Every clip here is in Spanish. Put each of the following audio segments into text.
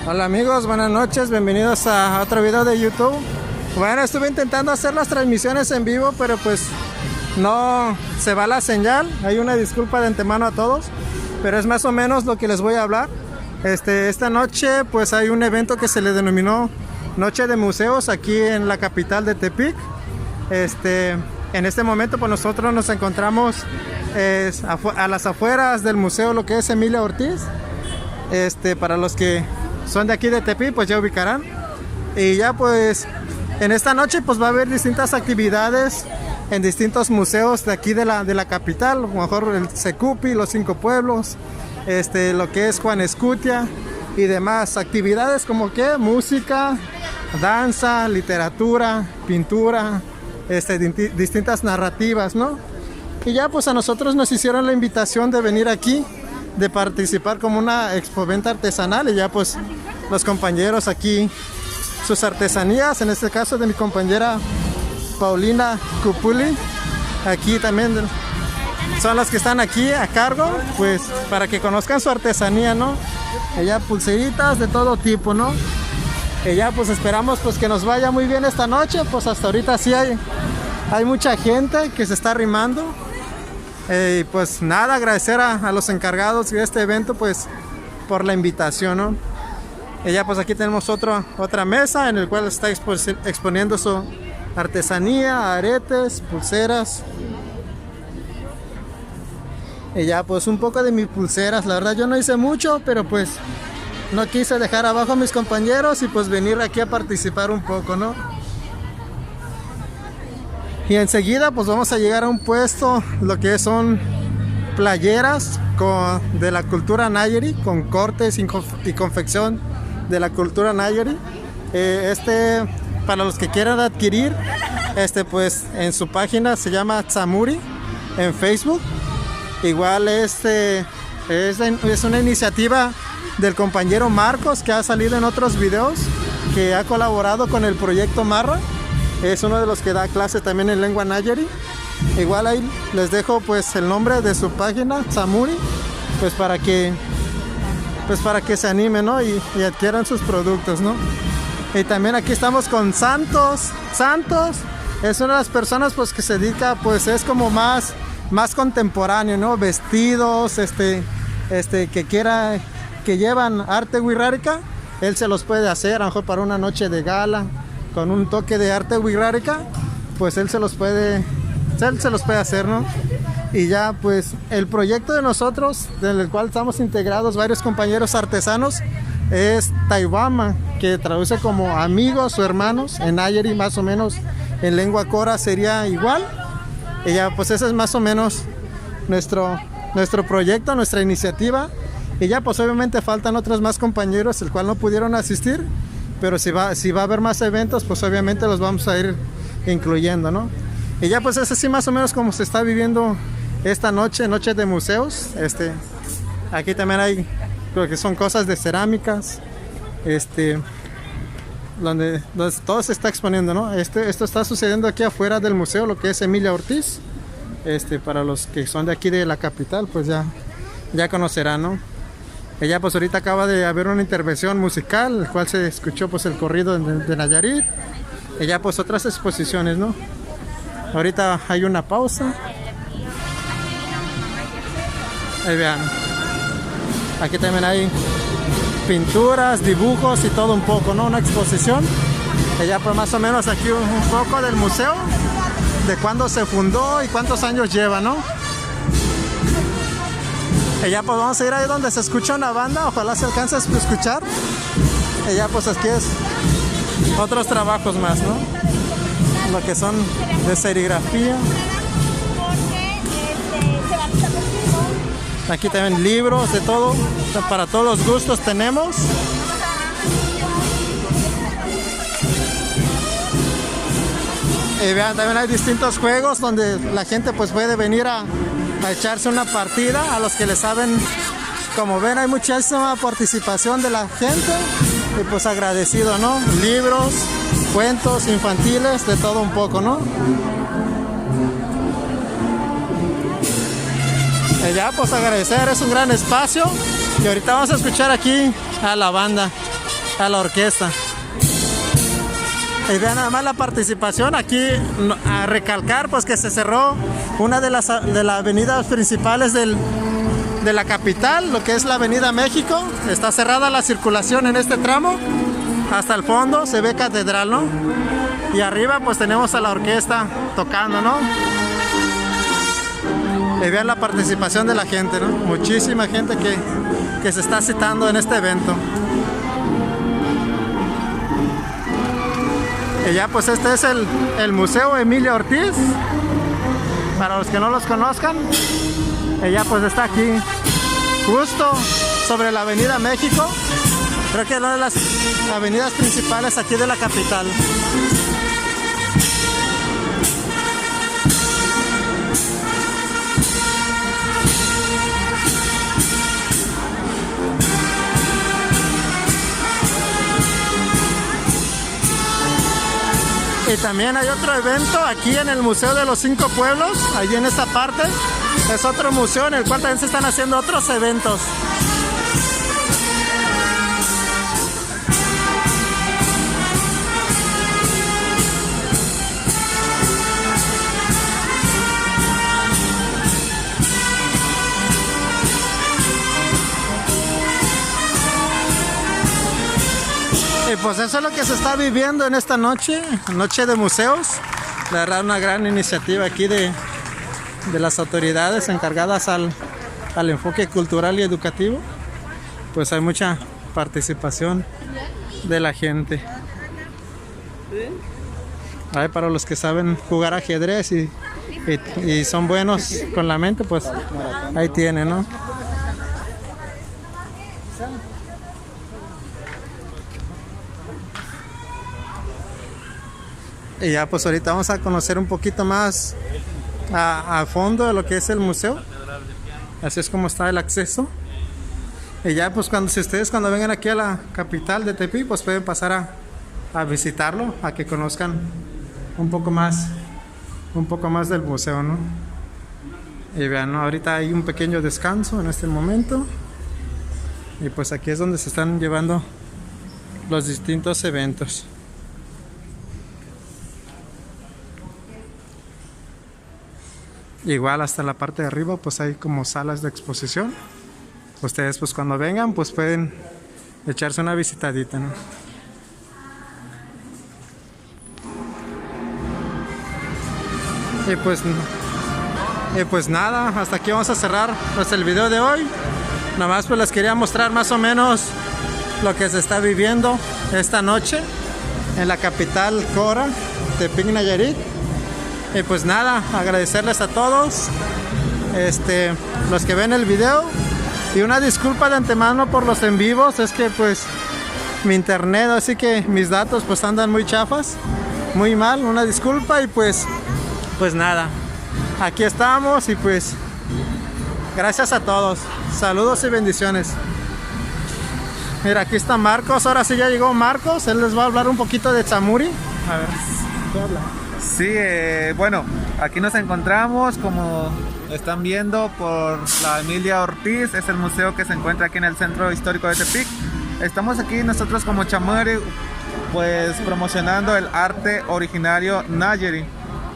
Hola amigos, buenas noches, bienvenidos a otro video de YouTube. Bueno, estuve intentando hacer las transmisiones en vivo, pero pues no se va la señal. Hay una disculpa de antemano a todos, pero es más o menos lo que les voy a hablar. Esta noche pues hay un evento que se le denominó Noche de Museos aquí en la capital de Tepic. En este momento pues nosotros nos encontramos a las afueras del museo, lo que es Emilia Ortiz. Para los que son de aquí de Tepic pues ya ubicarán. Y ya pues en esta noche pues va a haber distintas actividades en distintos museos de aquí de la capital, a lo mejor el Secupi, los 5 pueblos, lo que es Juan Escutia y demás actividades como que música, danza, literatura, pintura, distintas narrativas, ¿no? Y ya pues a nosotros nos hicieron la invitación de venir aquí, de participar como una expoventa artesanal, y ya pues los compañeros aquí sus artesanías, en este caso de mi compañera Paulina Cupuli, aquí también son las que están aquí a cargo, pues para que conozcan su artesanía, ¿no? Ella pulseritas de todo tipo, ¿no? Y ya pues esperamos pues que nos vaya muy bien esta noche. Pues hasta ahorita sí hay mucha gente que se está arrimando. Y pues nada, agradecer a los encargados de este evento pues por la invitación, ¿no? Y ya pues aquí tenemos otra mesa en el cual está exponiendo su artesanía, aretes, pulseras. Y ya pues un poco de mis pulseras. La verdad yo no hice mucho, pero pues no quise dejar abajo a mis compañeros y pues venir aquí a participar un poco, ¿no? Y enseguida pues vamos a llegar a un puesto, lo que son playeras de la cultura Nayari, con cortes y confección de la cultura Nayari. Para los que quieran adquirir, pues en su página se llama Tsamuri en Facebook. Igual es una iniciativa del compañero Marcos, que ha salido en otros videos, que ha colaborado con el proyecto Marra. Es uno de los que da clase también en lengua Nayari. Igual ahí les dejo pues el nombre de su página, Tsamuri, pues para que se animen, ¿no? y adquieran sus productos, ¿no? Y también aquí estamos con Santos. Santos es una de las personas pues que se dedica, pues es como más contemporáneo, ¿no? Vestidos, que llevan arte wixárika, él se los puede hacer, a lo mejor para una noche de gala, con un toque de arte wixárika, pues él se los puede hacer, ¿no? Y ya pues el proyecto de nosotros, en el cual estamos integrados varios compañeros artesanos, es Taiwama, que traduce como amigos o hermanos en Nayari, más o menos en lengua cora sería igual. Y ya pues ese es más o menos nuestro proyecto, nuestra iniciativa. Y ya pues obviamente faltan otros más compañeros el cual no pudieron asistir, pero si va a haber más eventos pues obviamente los vamos a ir incluyendo, ¿no? Y ya pues es así más o menos como se está viviendo esta noche de museos. Aquí también hay lo que son cosas de cerámicas, donde todo se está exponiendo, ¿no? Esto está sucediendo aquí afuera del museo, lo que es Emilia Ortiz. Para los que son de aquí de la capital pues ya conocerán, ¿no? Ella pues ahorita acaba de haber una intervención musical, el cual se escuchó pues el corrido de Nayarit. Y ya pues otras exposiciones, ¿no? Ahorita hay una pausa. Ahí vean. Aquí también hay pinturas, dibujos y todo un poco, ¿no? Una exposición. Y ya pues más o menos aquí un poco del museo, de cuándo se fundó y cuántos años lleva, ¿no? Y ya pues vamos a ir ahí donde se escucha una banda, ojalá se alcance a escuchar. Y ya pues aquí es otros trabajos más, ¿no? Lo que son de serigrafía. Aquí también libros de todo, para todos los gustos tenemos. Y vean, también hay distintos juegos donde la gente pues puede venir a echarse una partida, a los que le saben. Como ven, hay muchísima participación de la gente y pues agradecido, ¿no? Libros, cuentos infantiles, de todo un poco, ¿no? Y ya pues agradecer, es un gran espacio Y ahorita vamos a escuchar aquí a la banda, a la orquesta. Y vean nada más la participación aquí, a recalcar pues que se cerró una de las avenidas principales de la capital, lo que es la Avenida México. Está cerrada la circulación en este tramo. Hasta el fondo se ve catedral, ¿no? Y arriba pues tenemos a la orquesta tocando, ¿no? Y vean la participación de la gente, ¿no? Muchísima gente que se está citando en este evento. Y ya pues este es el Museo Emilio Ortiz. Para los que no los conozcan, ella pues está aquí, justo sobre la Avenida México. Creo que es una de las avenidas principales aquí de la capital. Y también hay otro evento aquí en el Museo de los 5 Pueblos, allí en esta parte. Es otro museo en el cual también se están haciendo otros eventos. Y pues eso es lo que se está viviendo en esta noche de museos. La verdad, una gran iniciativa aquí de las autoridades encargadas al enfoque cultural y educativo. Pues hay mucha participación de la gente. Ay, para los que saben jugar ajedrez y son buenos con la mente, pues ahí tienen, ¿no? Y ya pues ahorita vamos a conocer un poquito más a fondo de lo que es el museo. Así es como está el acceso. Y ya pues si ustedes cuando vengan aquí a la capital de Tepic, pues pueden pasar a visitarlo, a que conozcan un poco más del museo, ¿no? Y vean, ¿no? Ahorita hay un pequeño descanso en este momento. Y pues aquí es donde se están llevando los distintos eventos. Igual hasta la parte de arriba pues hay como salas de exposición. Ustedes pues cuando vengan pues pueden echarse una visitadita, ¿no? Y pues nada, hasta aquí vamos a cerrar pues el video de hoy. Nada más pues les quería mostrar más o menos lo que se está viviendo esta noche en la capital Cora, Tepic, Nayarit. Y pues nada, agradecerles a todos los que ven el video. Y una disculpa de antemano por los en vivos. Es que pues mi internet, así que mis datos pues andan muy chafas, muy mal, una disculpa. Y pues nada, aquí estamos. Y pues gracias a todos, saludos y bendiciones. Mira, aquí está Marcos, ahora sí ya llegó Marcos. Él les va a hablar un poquito de Chamuri. A ver, ¿qué habla? Sí, bueno, aquí nos encontramos, como están viendo, por la Emilia Ortiz. Es el museo que se encuentra aquí en el centro histórico de Tepic. Estamos aquí nosotros como Chamuri, pues promocionando el arte originario Nayari.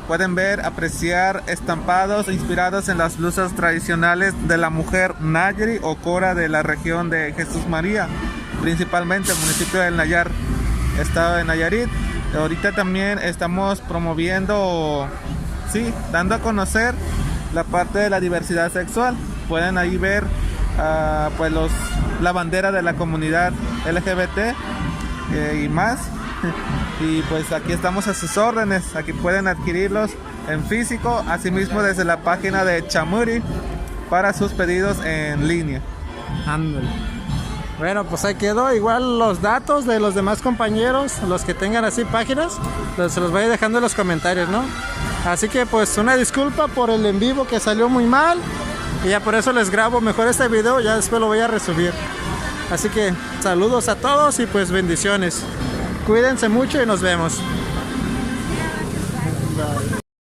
Pueden ver, apreciar estampados inspirados en las blusas tradicionales de la mujer Nayari o Cora de la región de Jesús María, principalmente el municipio del Nayar, estado de Nayarit. Ahorita también estamos promoviendo, dando a conocer la parte de la diversidad sexual. Pueden ahí ver pues la bandera de la comunidad LGBT y más. Y pues aquí estamos a sus órdenes. Aquí pueden adquirirlos en físico, asimismo desde la página de Chamuri para sus pedidos en línea. Ándale. Bueno, pues ahí quedó. Igual los datos de los demás compañeros, los que tengan así páginas, se los voy a ir dejando en los comentarios, ¿no? Así que pues una disculpa por el en vivo que salió muy mal. Y ya por eso les grabo mejor este video, ya después lo voy a resubir. Así que saludos a todos y pues bendiciones. Cuídense mucho y nos vemos.